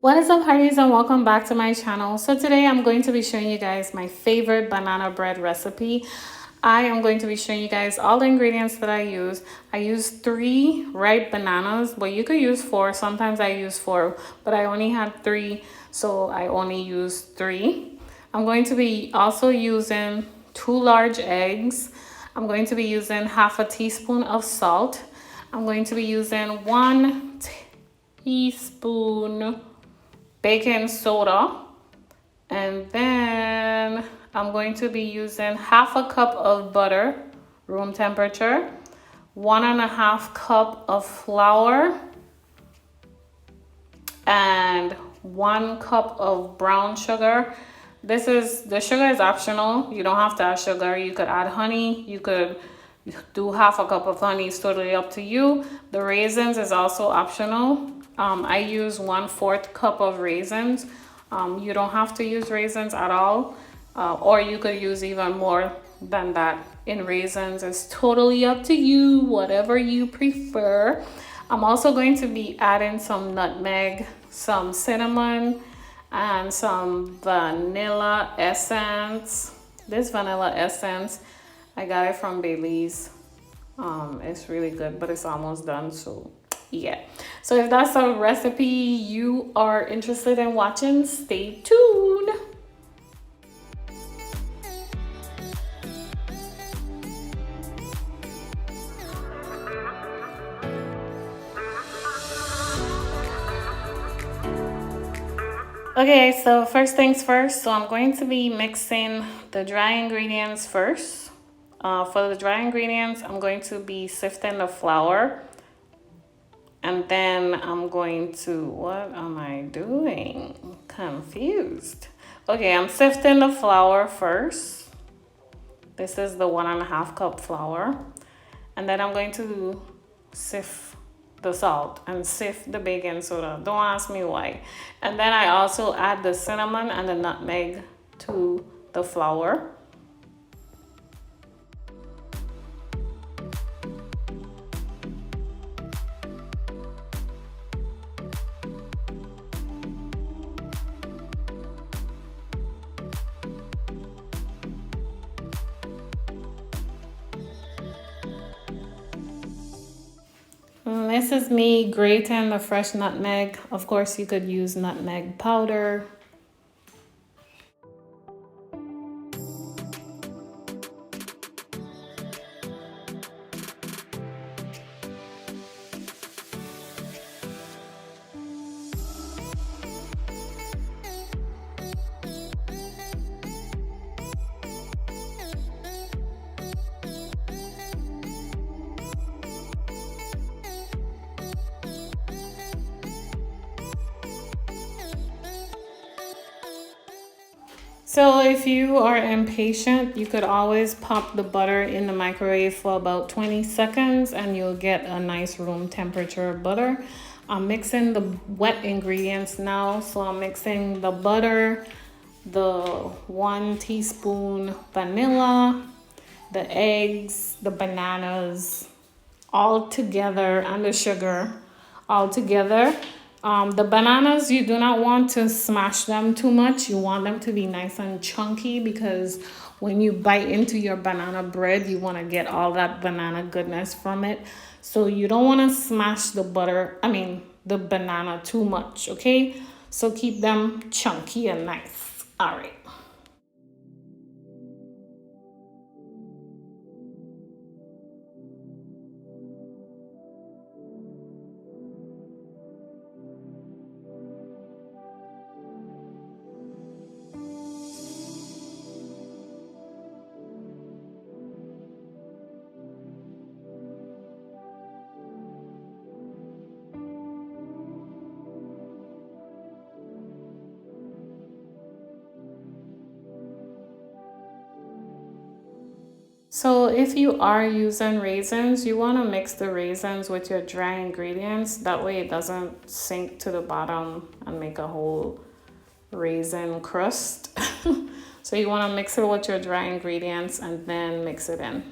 What is up, hearties, and welcome back to my channel. So today I'm going to be showing you guys my favorite banana bread recipe. I am going to be showing you guys all the ingredients that I use. I use 3 ripe bananas, but you could use 4. Sometimes I use 4, but I only had 3, so I only used 3. I'm going to be also using 2 large eggs. I'm going to be using half a teaspoon of salt. I'm going to be using 1 teaspoon baking soda, and then I'm going to be using half a cup of butter, room temperature, 1.5 cup of flour, and 1 cup of brown sugar. The sugar is optional. You don't have to add sugar. You could add honey. You could do half a cup of honey. It's totally up to you. The raisins is also optional. I use 1/4 cup of raisins. You don't have to use raisins at all, or you could use even more than that in raisins. It's totally up to you, whatever you prefer. I'm also going to be adding some nutmeg, some cinnamon, and some vanilla essence. This vanilla essence, I got it from Bailey's. It's really good, but it's almost done, so yeah. So if that's a recipe you are interested in watching, stay tuned. Okay, so first things first, so I'm going to be mixing the dry ingredients first. For the dry ingredients, I'm going to be sifting the flour. And then I'm going to, what am I doing? Confused. Okay, I'm sifting the flour first. This is the 1.5 cup flour. And then I'm going to sift the salt and sift the baking soda. Don't ask me why. And then I also add the cinnamon and the nutmeg to the flour. This is me grating the fresh nutmeg. Of course, you could use nutmeg powder. So if you are impatient, you could always pop the butter in the microwave for about 20 seconds and you'll get a nice room temperature butter. I'm mixing the wet ingredients now. So I'm mixing the butter, the 1 teaspoon vanilla, the eggs, the bananas, all together, and the sugar all together. The bananas, you do not want to smash them too much. You want them to be nice and chunky because when you bite into your banana bread, you want to get all that banana goodness from it. So you don't want to smash the the banana too much, okay? So keep them chunky and nice. All right. So if you are using raisins, you want to mix the raisins with your dry ingredients. That way it doesn't sink to the bottom and make a hole raisin crust. So you want to mix it with your dry ingredients and then mix it in.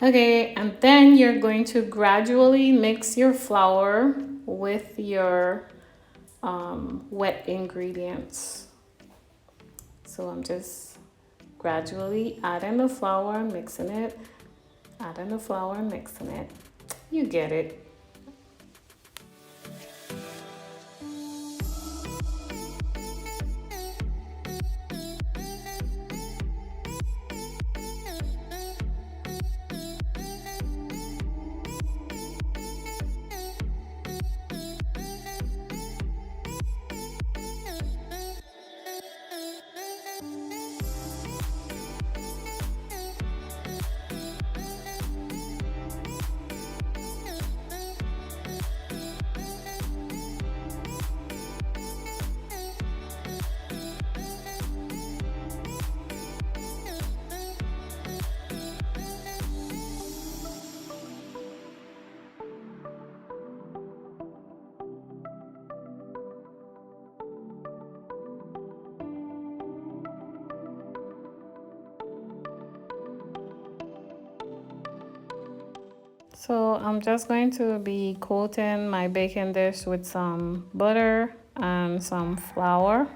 Okay, and then you're going to gradually mix your flour with your wet ingredients. So I'm just gradually adding the flour, mixing it, adding the flour, mixing it. You get it. So I'm just going to be coating my baking dish with some butter and some flour.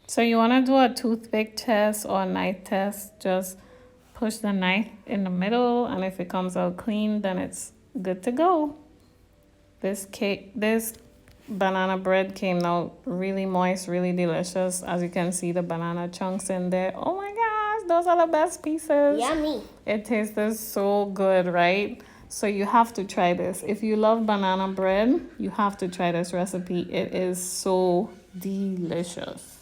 So you want to do a toothpick test or a knife test. Just push the knife in the middle, and if it comes out clean, then it's good to go. This banana bread came out really moist, really delicious. As you can see, the banana chunks in there. Oh my gosh, those are the best pieces. Yummy. It tastes so good, right? So you have to try this. If you love banana bread, you have to try this recipe. It is so delicious.